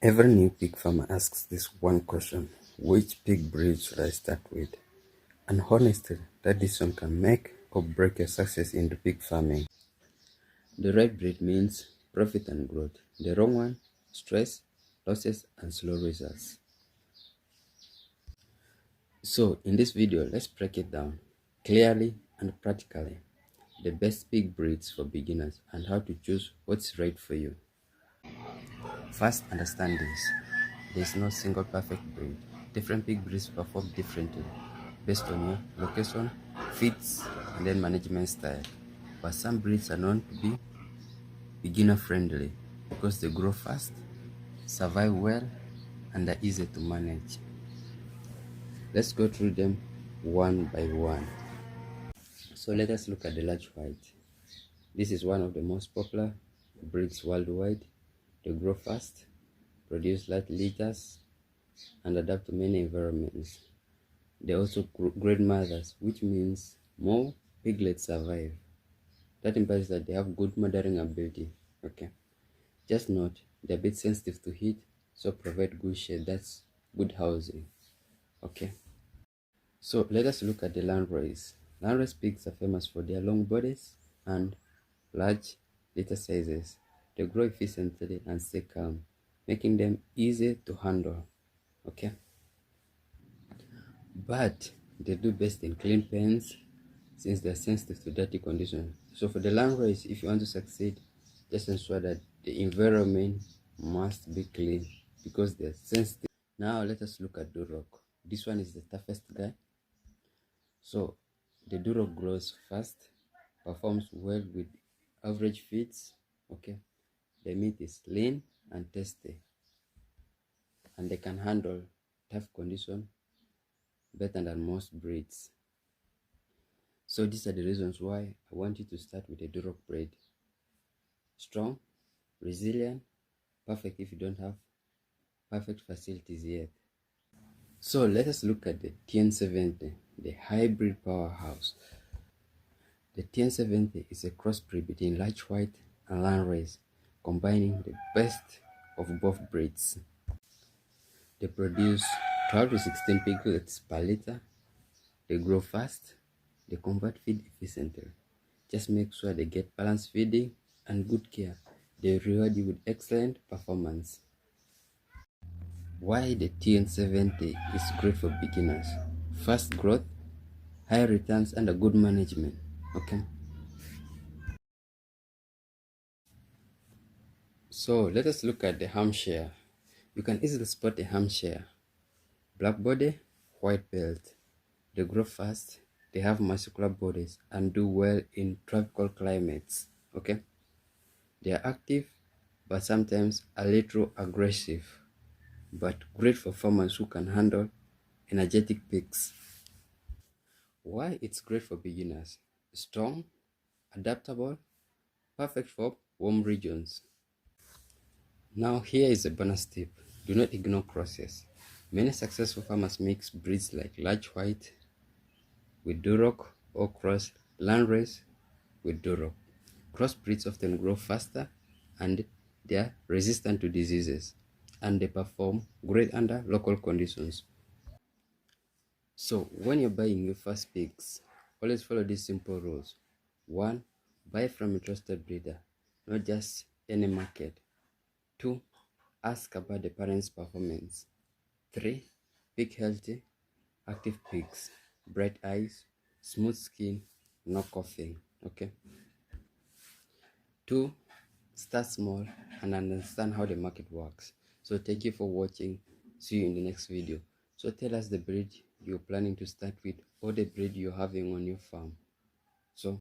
Every new pig farmer asks this one question: which pig breed should I start with? And honestly, that decision can make or break your success in the pig farming. The right breed means profit and growth. The wrong one, stress, losses, and slow results. So, in this video, let's break it down clearly and practically. The best pig breeds for beginners and how to choose what's right for you. First, understand this. There is no single perfect breed. Different pig breeds perform differently based on your location, feeds, and then management style. But some breeds are known to be beginner friendly because they grow fast, survive well, and are easy to manage. Let's go through them one by one. So let us look at the large white. This is one of the most popular breeds worldwide. They grow fast, produce large litters, and adapt to many environments. They also great mothers, which means more piglets survive. That implies that they have good mothering ability. Okay. Just note, they're a bit sensitive to heat, so provide good shade. That's good housing. Okay. So let us look at the landrace. Landrace pigs are famous for their long bodies and large litter sizes. They grow efficiently and stay calm, making them easy to handle. Okay. But they do best in clean pens since they're sensitive to dirty conditions. So for the landrace, if you want to succeed, just ensure that the environment must be clean because they're sensitive. Now let us look at Duroc. This one is the toughest guy. So the Duroc grows fast, performs well with average feeds. Okay, the meat is lean and tasty, and they can handle tough conditions better than most breeds. So these are the reasons why I want you to start with a Duroc breed. Strong, resilient, perfect if you don't have perfect facilities yet. So let us look at the TN70, the hybrid powerhouse. The TN70 is a crossbreed between large white and landrace, combining the best of both breeds. They produce 12 to 16 piglets per litter. They grow fast. They convert feed efficiently. Just make sure they get balanced feeding and good care. They reward you with excellent performance. Why the TN70 is great for beginners: fast growth, high returns, and a good management. Okay. So let us look at the Hampshire. You can easily spot a Hampshire. Black body, white belt. They grow fast, they have muscular bodies, and do well in tropical climates. Okay. They are active, but sometimes a little aggressive, but great for farmers who can handle energetic peaks. Why it's great for beginners: strong, adaptable, perfect for warm regions. Now here is a bonus tip: do not ignore crosses. Many successful farmers mix breeds like large white with Duroc or cross landrace with Duroc. Cross breeds often grow faster and they are resistant to diseases, and they perform great under local conditions. So when you're buying your first pigs, always follow these simple rules. 1. Buy from a trusted breeder, not just any market. 2. Ask about the parent's performance. 3. Pick healthy, active pigs, bright eyes, smooth skin, no coughing. Okay. 2. Start small and understand how the market works. So thank you for watching. See you in the next video. So tell us the breed you're planning to start with or the breed you're having on your farm. So